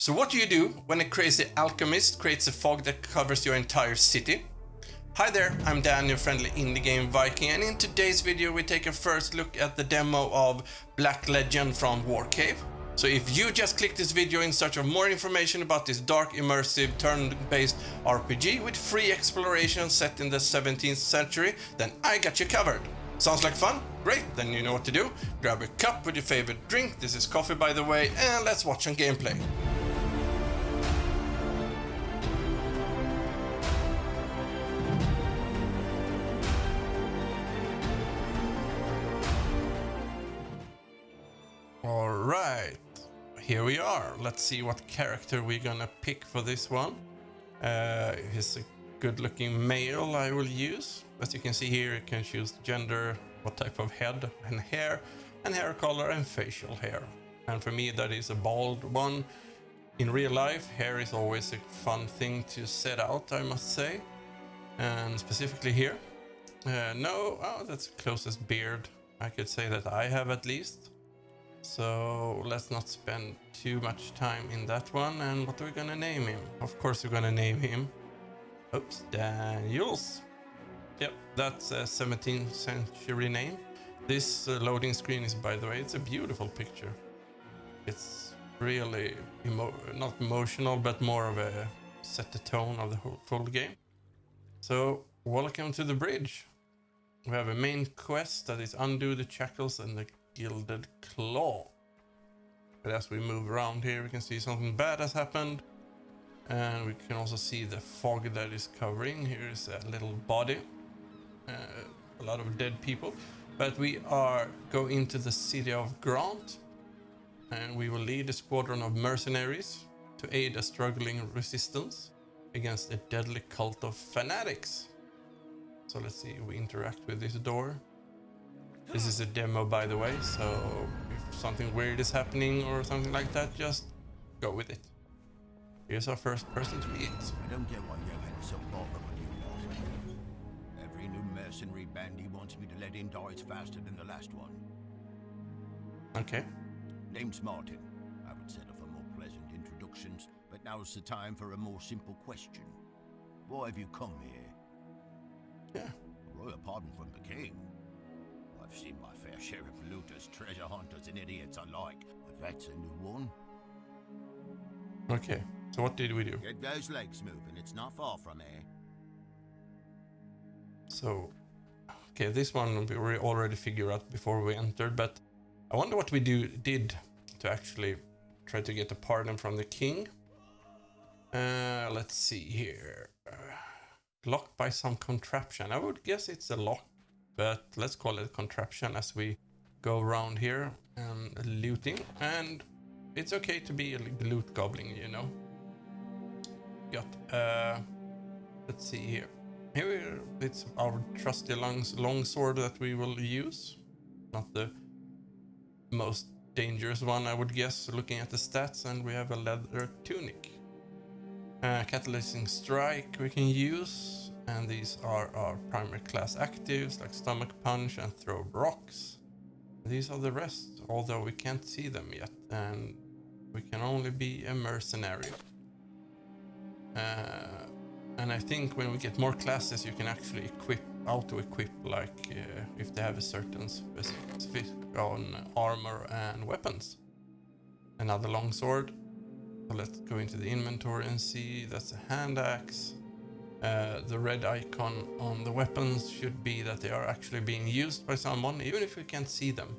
So what do you do when a crazy alchemist creates a fog that covers your entire city? Hi there, I'm Dan, your friendly indie game Viking, and in today's video we take a first look at the demo of Black Legend from Warcave. So if you just clicked this video in search of more information about this dark, immersive, turn-based RPG with free exploration set in the 17th century, then I got you covered. Sounds like fun? Great, then you know what to do. Grab a cup with your favorite drink, this is coffee by the way, and let's watch some gameplay. Alright, here we are. Let's see what character we're gonna pick for this one. He's a good looking male I will use. As you can see here, you can choose gender, what type of head and hair color and facial hair. And for me that is a bald one. In real life, hair is always a fun thing to set out, I must say. And specifically here. That's the closest beard I could say that I have at least. So let's not spend too much time in that one. And what are we gonna name him? Of course we're gonna name him Daniels. Yep, that's a 17th century name. This loading screen is, by the way, it's a beautiful picture. It's really not emotional, but more of a set the tone of the whole full game. So welcome to the bridge. We have a main quest that is undo the shackles and the gilded claw. But as we move around here, we can see something bad has happened. And we can also see the fog that is covering. Here is a little body. A lot of dead people. But we are going into the city of Grant. And we will lead a squadron of mercenaries to aid a struggling resistance against a deadly cult of fanatics. So let's see if we interact with this door. This is a demo, by the way, so if something weird is happening or something like that, just go with it. Here's our first person to meet. I don't get why you had so bother with you lot. Every new mercenary bandy wants me to let in dies faster than the last one. Okay. Name's Martin. I would settle for more pleasant introductions, but now's the time for a more simple question. Why have you come here? Yeah. Royal pardon from the king. I've seen my fair share of looters, treasure hunters, and idiots alike, but that's a new one. Okay, so what did we do? Get those legs moving, it's not far from here. So, okay, this one we already figured out before we entered, but I wonder what we did to actually try to get a pardon from the king. Let's see here. Locked by some contraption. I would guess it's a lock, but let's call it a contraption as we go around here and looting. And it's okay to be a loot goblin, you know. Got let's see here. Here it's our trusty longsword that we will use. Not the most dangerous one, I would guess, looking at the stats. And we have a leather tunic. Catalyzing strike we can use, and these are our primary class actives like stomach punch and throw rocks. These are the rest, although we can't see them yet, and we can only be a mercenary. And I think when we get more classes you can actually auto-equip, like if they have a certain specific on armor and weapons. Another longsword. So let's go into the inventory and see. That's a hand axe. The red icon on the weapons should be that they are actually being used by someone, even if we can't see them.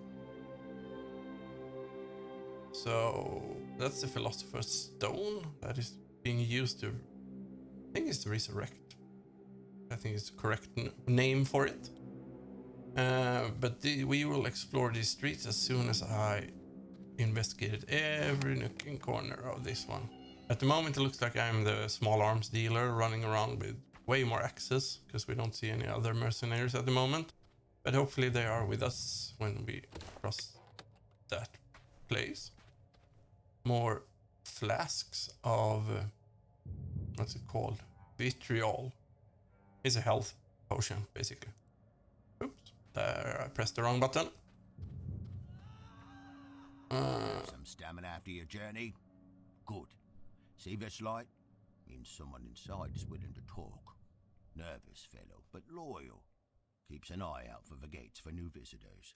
So that's the philosopher's stone that is being used to, I think it's to resurrect. I think it's the correct name for it. But we will explore these streets as soon as I investigated every nook and corner of this one. At the moment it looks like I'm the small arms dealer running around with way more access, because we don't see any other mercenaries at the moment. But hopefully they are with us when we cross that place. More flasks of what's it called? Vitriol. It's a health potion basically. Oops, there I pressed the wrong button. Some stamina after your journey? Good. See this light? Means someone inside is willing to talk. Nervous fellow, but loyal. Keeps an eye out for the gates for new visitors.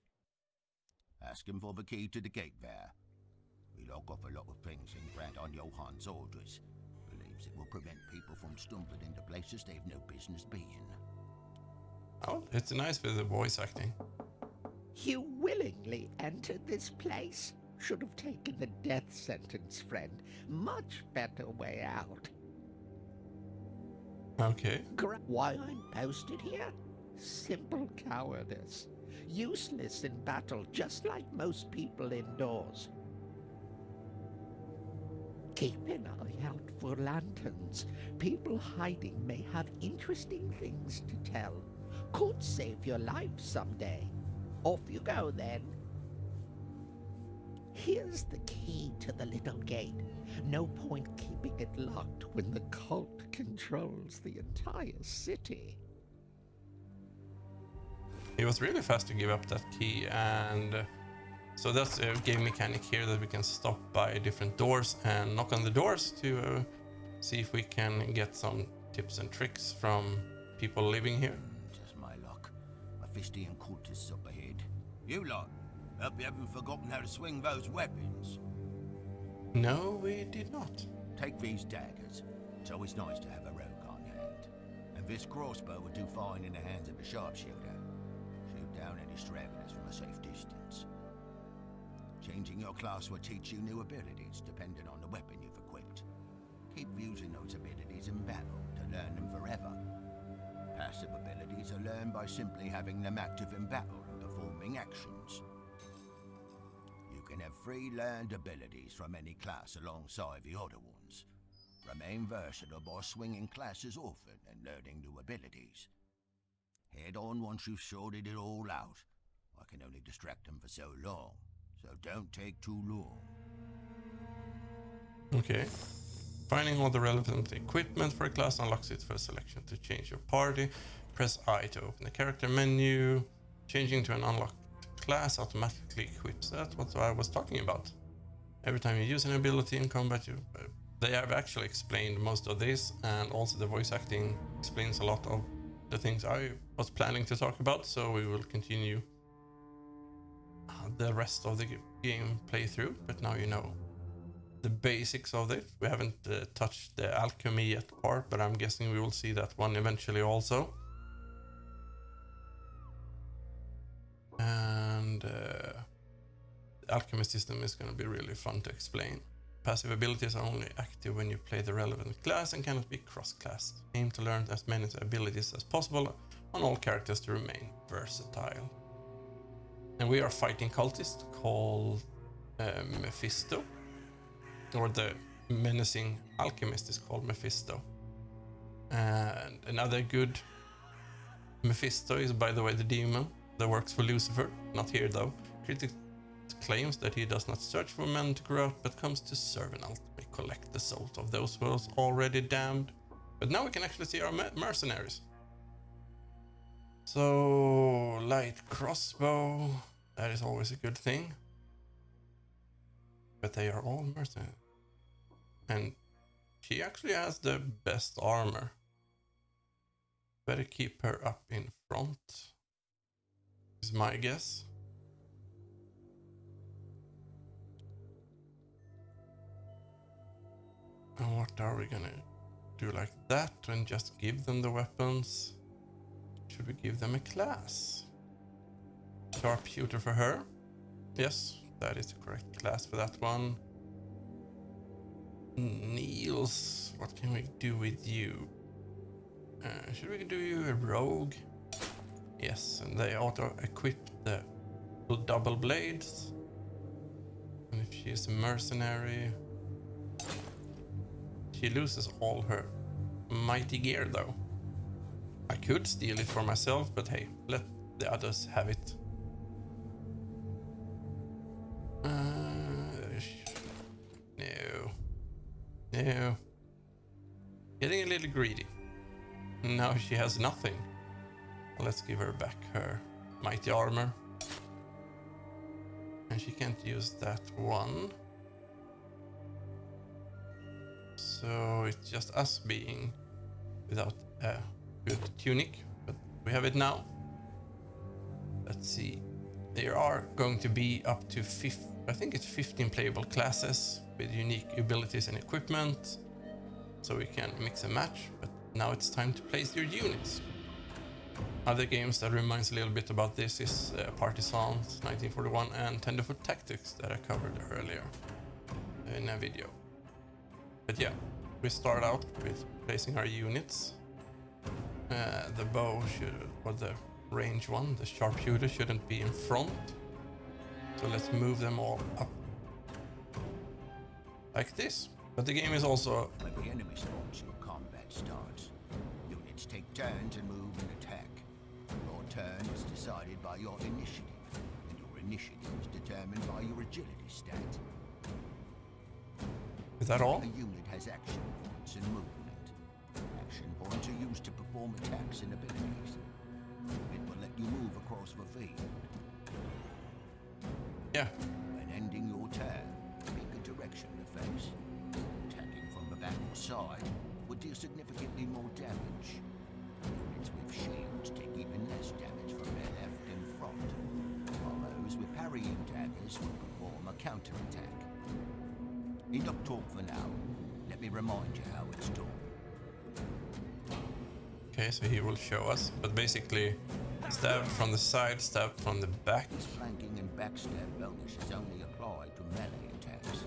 Ask him for the key to the gate there. We lock off a lot of things and grant on Johann's orders. Believes it will prevent people from stumbling into places they've no business being. Oh, it's nice with the voice acting. You willingly entered this place? Should have taken the death sentence, friend. Much better way out. Okay. Why I'm posted here? Simple cowardice. Useless in battle, just like most people indoors. Keep an eye out for lanterns. People hiding may have interesting things to tell. Could save your life someday. Off you go then. Here's the key to the little gate. No point keeping it locked when the cult controls the entire city. He was really fast to give up that key, and so that's a game mechanic here that we can stop by different doors and knock on the doors to see if we can get some tips and tricks from people living here. Just my luck. Mephistian cultists up ahead. You lot, hope you haven't forgotten how to swing those weapons. No, we did not. Take these daggers. It's always nice to have a rogue on hand. And this crossbow would do fine in the hands of a sharpshooter. Shoot down any stragglers from a safe distance. Changing your class will teach you new abilities depending on the weapon you've equipped. Keep using those abilities in battle to learn them forever. Passive abilities are learned by simply having them active in battle and performing actions. You can have 3 learned abilities from any class alongside the other ones. Remain versatile by swinging classes often and learning new abilities. Head on once you've sorted it all out. I can only distract them for so long, so don't take too long. Okay. Finding all the relevant equipment for a class unlocks it for a selection to change your party. Press I to open the character menu. Changing to an unlocked class automatically equips. That's what I was talking about. Every time you use an ability in combat, they have actually explained most of this, and also the voice acting explains a lot of the things I was planning to talk about, so we will continue the rest of the game playthrough, but now you know the basics of it. We haven't touched the alchemy yet part, but I'm guessing we will see that one eventually also. And the alchemy system is going to be really fun to explain. Passive abilities are only active when you play the relevant class and cannot be cross-classed. Aim to learn as many abilities as possible on all characters to remain versatile. And we are fighting cultists called Mephisto, or the menacing alchemist is called Mephisto. And another good Mephisto is, by the way, the demon that works for Lucifer. Not here though. Critics claims that he does not search for men to corrupt, but comes to serve and ultimately collect the souls of those who are already damned. But now we can actually see our mercenaries. So, light crossbow, that is always a good thing. But they are all mercenaries. And she actually has the best armor. Better keep her up in front, is my guess. And what are we gonna do like that and just give them the weapons? Should we give them a class? Sharpshooter for her. Yes, that is the correct class for that one. Niels, what can we do with you? Should we do you a rogue? Yes, and they auto-equip the double blades. And if she is a mercenary, she loses all her mighty gear though. I could steal it for myself, but hey, let the others have it. No. Getting a little greedy. Now she has nothing. Let's give her back her mighty armor. And she can't use that one. So it's just us being without a good tunic, but we have it now. Let's see. There are going to be up to I think it's 15 playable classes with unique abilities and equipment, so we can mix and match. But now it's time to place your units. Other games that reminds a little bit about this is Partisans 1941 and Tenderfoot Tactics that I covered earlier in a video. But yeah, we start out with placing our units. The bow or the range one, the sharpshooter, shouldn't be in front. So let's move them all up like this. But the game is also... When the enemy spawns, your combat starts. Units take turns and move and attack. Your turn is decided by your initiative, and your initiative is determined by your agility stat. Is that all? A unit has action points and movement. Action points are used to perform attacks and abilities. It will let you move across the field. Yeah. When ending your turn, pick a direction to face. Attacking from the back or side would deal significantly more damage. Units with shields take even less damage from their left and front, while those with parrying daggers will perform a counterattack. Enough talk for now. Let me remind you how it's done. Okay, so he will show us, but basically stab from the side, stab from the back. This flanking and backstab bonus is only applied to melee attacks.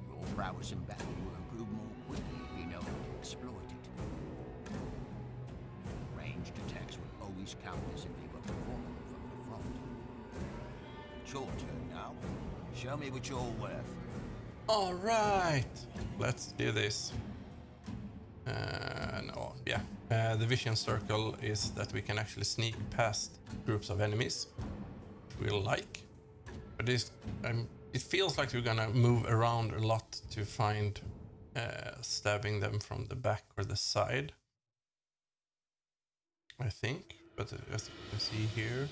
Your prowess in battle will improve more quickly if you know how to exploit it. Ranged attacks will always count as if they were performed from the front. It's your turn now. Show me what you're worth. All right, let's do this. The vision circle is that we can actually sneak past groups of enemies, which we like. But it feels like we're gonna move around a lot to find stabbing them from the back or the side, I think. But as you can see here,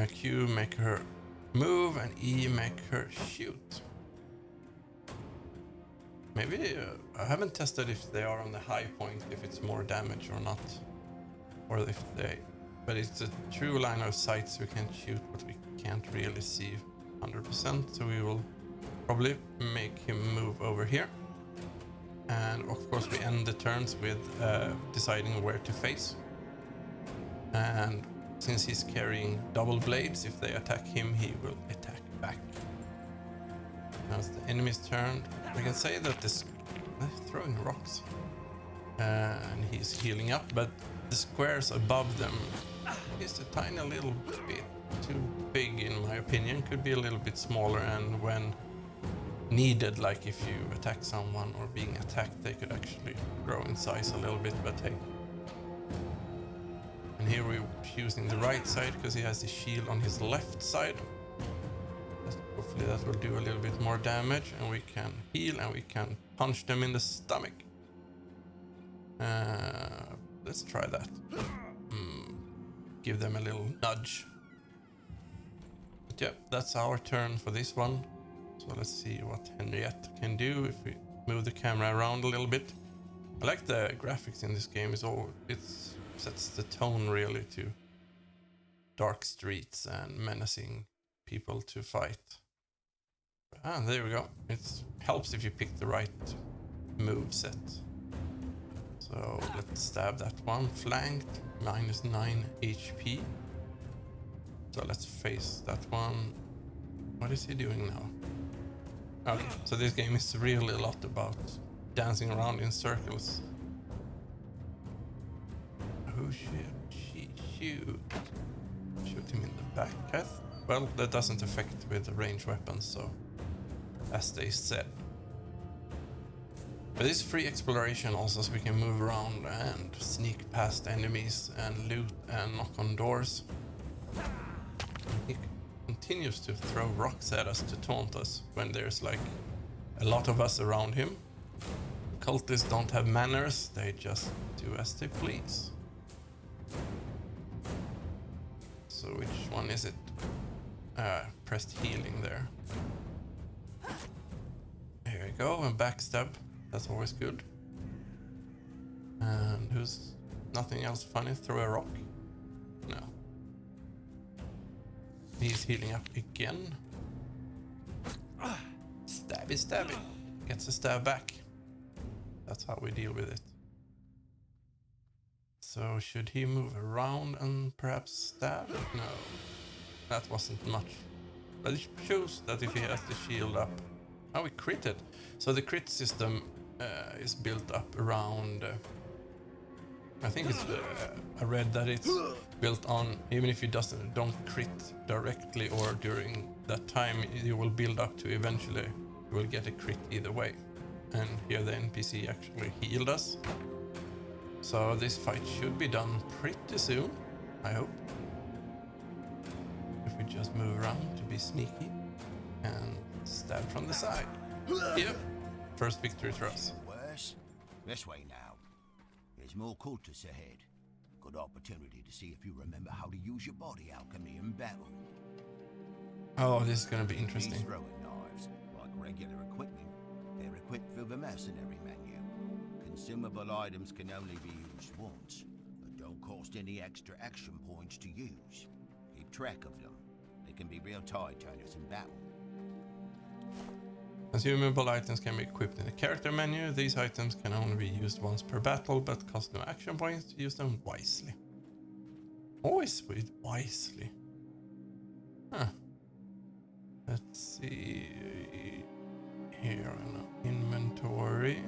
Q make her move and E make her shoot. Maybe I haven't tested if they are on the high point, if it's more damage or not, or if they. But it's a true line of sight, so we can shoot, but we can't really see 100%. So we will probably make him move over here, and of course we end the turns with deciding where to face. And since he's carrying double blades, if they attack him, he will attack back. Now it's the enemy's turn. We can say that they're throwing rocks and he's healing up, but the squares above them is a tiny little bit too big in my opinion. Could be a little bit smaller, and when needed, like if you attack someone or being attacked, they could actually grow in size a little bit, but hey. And here we're using the right side because he has the shield on his left side. Hopefully that will do a little bit more damage, and we can heal and we can punch them in the stomach. Let's try that. Give them a little nudge. But yeah, that's our turn for this one. So let's see what Henriette can do if we move the camera around a little bit. I like the graphics in this game. It sets the tone really to dark streets and menacing people to fight. There we go. It helps if you pick the right move set. So let's stab that one. Flanked, -9 HP. So let's face that one. What is he doing now? Okay, so this game is really a lot about dancing around in circles. Who should she shoot? Shoot him in the back. Well, that doesn't affect with the range weapons, so as they said. But it's free exploration also, so we can move around and sneak past enemies and loot and knock on doors. He continues to throw rocks at us to taunt us when there's like a lot of us around him. Cultists don't have manners, they just do as they please. So which one is it? Pressed healing there. Here we go, and backstab. That's always good. And who's nothing else funny? Throw a rock? No. He's healing up again. Stabby, stabby. Gets a stab back. That's how we deal with it. So should he move around and perhaps stab? No. That wasn't much. But it shows that if he has the shield up... Oh, we critted. So the crit system is built up around... I think it's... I read that it's built on... Even if you don't crit directly or during that time, you will build up to eventually you will get a crit either way. And here the NPC actually healed us. So this fight should be done pretty soon, I hope. If we just move around to be sneaky and stab from the side. Yep. First victory for us. Worse? This way now. There's more cultists ahead. Good opportunity to see if you remember how to use your body alchemy in battle. Oh, this is gonna be interesting. These throwing knives, like regular equipment, they're equipped through the mercenary menu. Consumable items can only be used once, but don't cost any extra action points to use. Keep track of them. They can be real tide turners in battle. Consumable items can be equipped in the character menu. These items can only be used once per battle, but cost no action points. Use them wisely. Always with wisely. Huh. Let's see. Here in inventory.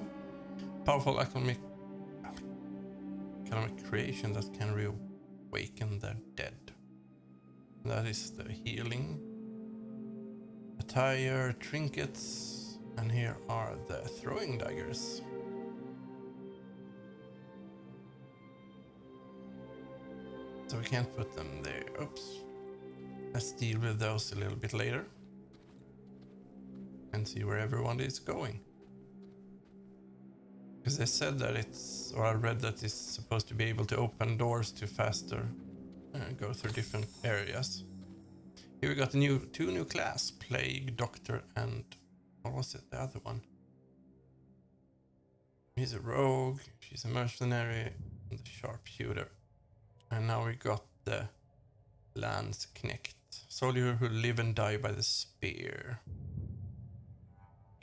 Powerful economic creation that can reawaken the dead. That is the healing. Attire, trinkets, and here are the throwing daggers. So we can't put them there. Oops. Let's deal with those a little bit later. And see where everyone is going. Because they said that it's, or I read that it's supposed to be able to open doors to faster go through different areas. Here we got two new class, Plague, Doctor, and what was it, the other one? He's a rogue, she's a mercenary, and the sharpshooter. And now we got the Landsknecht, soldier who live and die by the spear.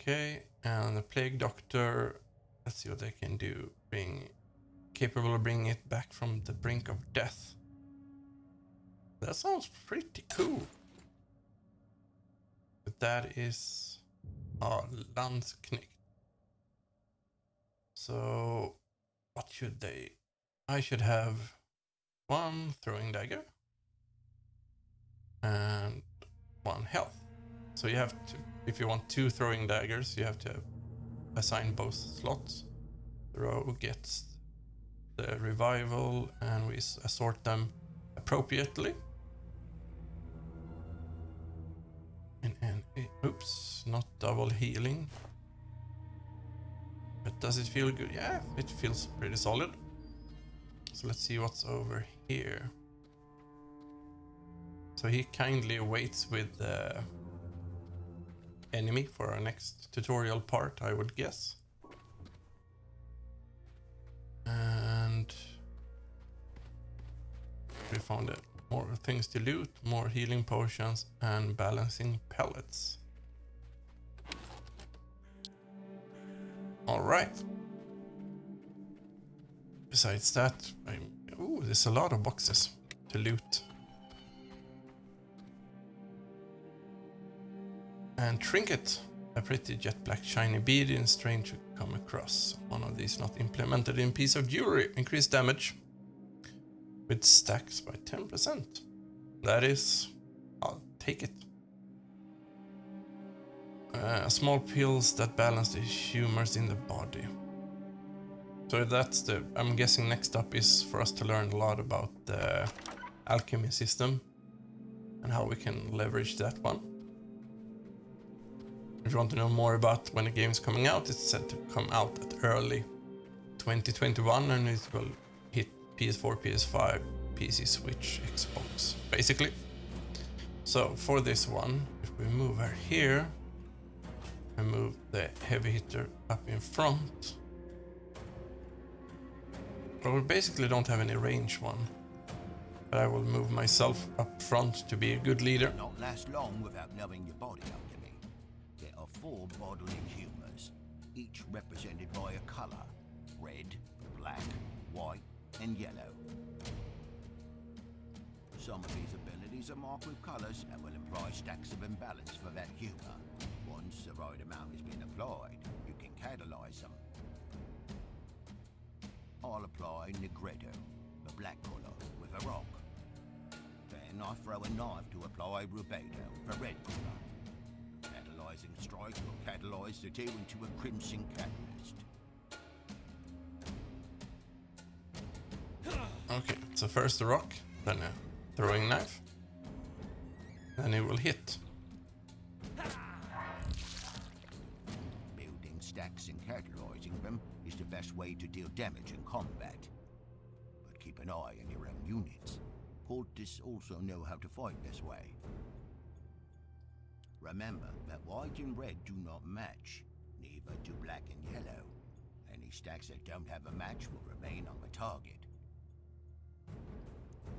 Okay, and the Plague Doctor, let's see what they can do. Capable of bringing it back from the brink of death. That sounds pretty cool. But that is our Landsknecht. So what should they? I should have one throwing dagger and one health. So you have to, if you want two throwing daggers, you have to assign both slots. The rogue gets the revival and we assort them appropriately. And oops, not double healing. But does it feel good? Yeah, it feels pretty solid. So let's see what's over here. So he kindly waits with the enemy for our next tutorial part, I would guess. And we found more things to loot, more healing potions, and balancing pellets. All right. Besides that, there's a lot of boxes to loot. And trinket, a pretty jet black shiny bead in strange to come across. One of these not implemented in piece of jewelry. Increased damage with stacks by 10%. That is, I'll take it. Small pills that balance the humors in the body. So that's the, I'm guessing next up is for us to learn a lot about the alchemy system and how we can leverage that one. If you want to know more about when the game is coming out, it's set to come out at early 2021 and it will hit PS4, PS5, PC, Switch, Xbox, basically. So for this one, if we move her here, and move the heavy hitter up in front. Well, we basically don't have any range one, but I will move myself up front to be a good leader. Not last long without knowing your body under me. There are 4 bodily humors, each represented by a color: red, black, white, and yellow. Some of these abilities are marked with colors and will imply stacks of imbalance for that humor. Once the right amount has been applied, you can catalyze them. I'll apply Negretto, the black color, with a rock. Then I throw a knife to apply Rubedo, the red color. Catalyzing strike will catalyze the 2 into a crimson catalyst. Okay, so first the rock, then a throwing knife, then it will hit. Building stacks and catalyzing them is the best way to deal damage in combat. But keep an eye on your own units. Cultists also know how to fight this way. Remember that white and red do not match, neither do black and yellow. Any stacks that don't have a match will remain on the target.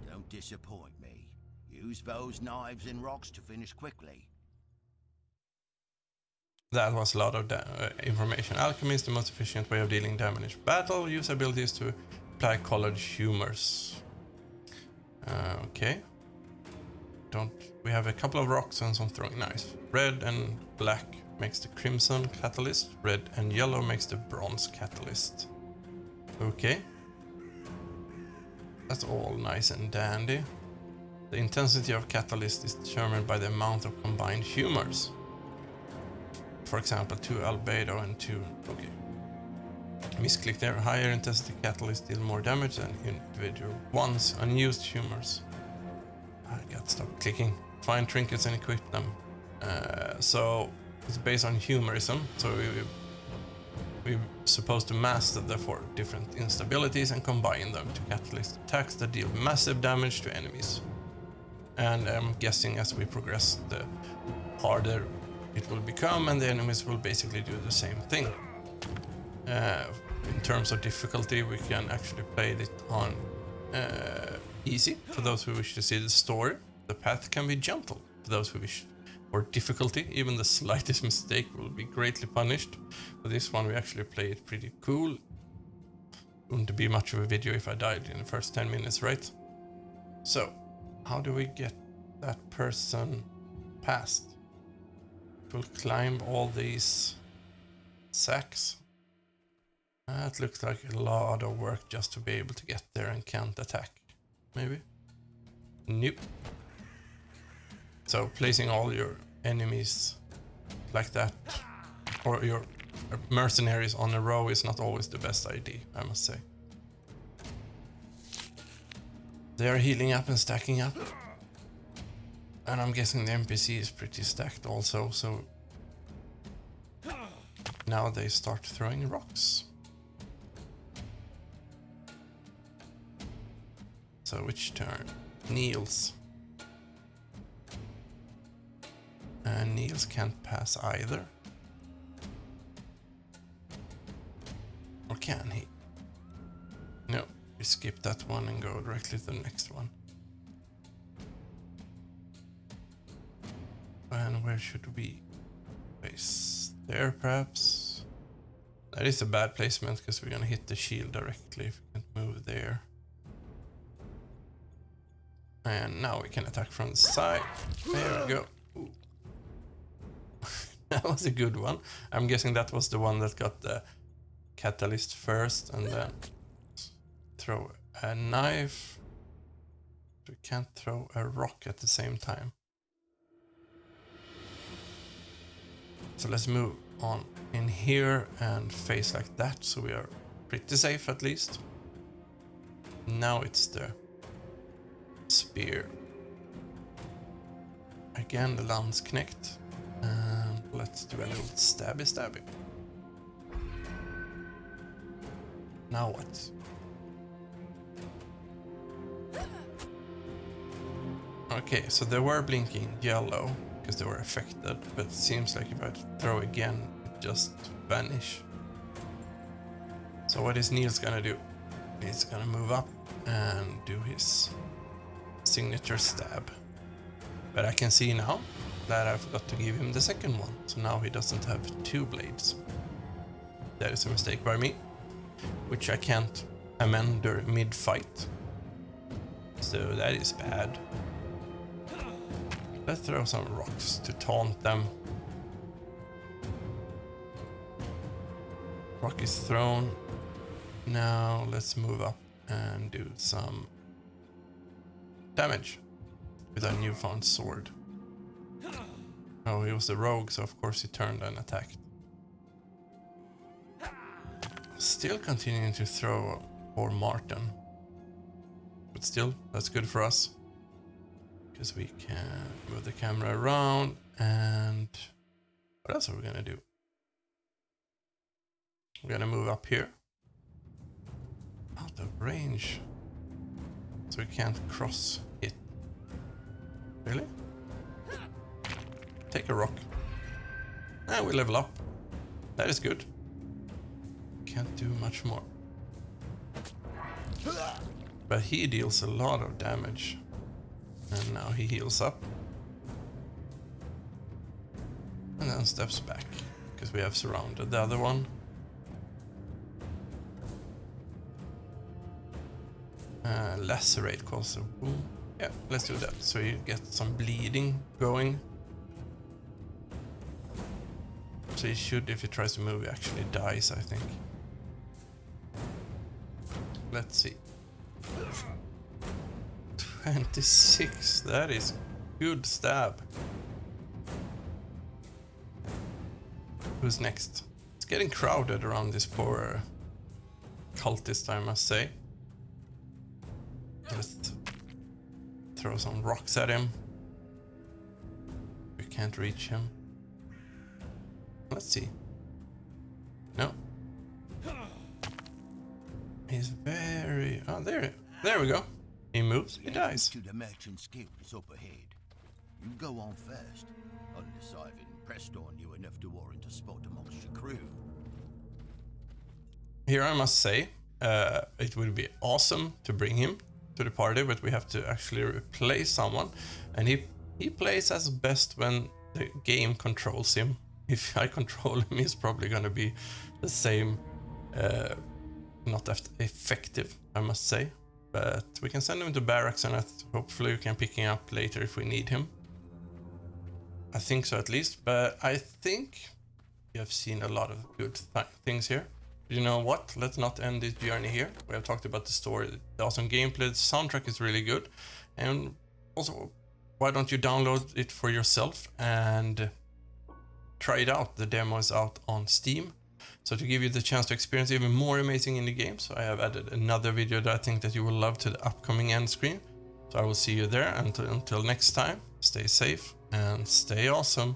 Don't disappoint me. Use those knives and rocks to finish quickly. That was a lot of information. Alchemy is the most efficient way of dealing damage. Battle use abilities to apply colored humors. Okay. We have a couple of rocks and some throwing knives. Red and black makes the crimson catalyst. Red and yellow makes the bronze catalyst. Okay. That's all nice and dandy. The intensity of catalyst is determined by the amount of combined humors. For example, 2 albedo and 2... Okay. Misclick there. Higher intensity catalyst deal more damage than individual ones. Unused humors. I got stop clicking. Find trinkets and equip them. So it's based on humorism. So we're supposed to master the 4 different instabilities and combine them to catalyst attacks that deal massive damage to enemies. And I'm guessing as we progress, the harder it will become, and the enemies will basically do the same thing. In terms of difficulty, we can actually play it on easy for those who wish to see the story. The path can be gentle for those who wish. For difficulty, even the slightest mistake will be greatly punished. For this one, we actually play it pretty cool. Wouldn't be much of a video if I died in the first 10 minutes, right? So, how do we get that person past? We'll climb all these sacks. That looks like a lot of work just to be able to get there and can't attack. Maybe? Nope. So placing all your enemies like that, or your mercenaries on a row, is not always the best idea, I must say. They are healing up and stacking up. And I'm guessing the NPC is pretty stacked also, so now they start throwing rocks. So which turn? Niels. And Niels can't pass either. Or can he? No, we skip that one and go directly to the next one. And where should we place? There, perhaps? That is a bad placement, because we're gonna hit the shield directly if we can't move there. And now we can attack from the side. There we go. Ooh. That was a good one. I'm guessing that was the one that got the catalyst first, and then throw a knife. We can't throw a rock at the same time. So let's move on in here and face like that, so we are pretty safe at least. Now it's the spear. Again, the Landsknecht. And let's do a little stabby. Now what? Okay, so they were blinking yellow. because they were affected, but it seems like if I throw again, it just vanish. So what is Neil's gonna do? He's gonna move up and do his signature stab. But I can see now that I forgot to give him the second one, so now he doesn't have 2 blades. That is a mistake by me, which I can't amend during mid-fight. So that is bad. Let's throw some rocks to taunt them. Rock is thrown. Now let's move up and do some damage with our newfound sword. Oh, he was a rogue, so of course he turned and attacked. Still continuing to throw for Martin. But still, that's good for us. Because we can move the camera around, and what else are we gonna do? We're gonna move up here. Out of range. So we can't cross it. Really? Take a rock. And we level up. That is good. Can't do much more. But he deals a lot of damage. And now he heals up. And then steps back. Because we have surrounded the other one. Lacerate causes a wound. Yeah, let's do that. So you get some bleeding going. So he should, if he tries to move, he actually dies, I think. Let's see. 26, that is good stab. Who's next? It's getting crowded around this poor cultist, I must say. Let's throw some rocks at him. We can't reach him. Let's see. No. He's very... Oh, there we go. He moves, he dies. To the merchant's guild is up ahead. You go on first. Unless I've impressed on you enough to warrant a spot amongst your crew. Here I must say, it would be awesome to bring him to the party, but we have to actually replace someone. And he plays as best when the game controls him. If I control him, he's probably gonna be the same, not effective, I must say. But we can send him to barracks, and hopefully we can pick him up later if we need him. I think so, at least. But I think you have seen a lot of good things here. You know what? Let's not end this journey here. We have talked about the story, the awesome gameplay, the soundtrack is really good. And also, why don't you download it for yourself and try it out? The demo is out on Steam. So to give you the chance to experience even more amazing indie games, I have added another video that I think that you will love to the upcoming end screen. So I will see you there, and until next time, stay safe and stay awesome.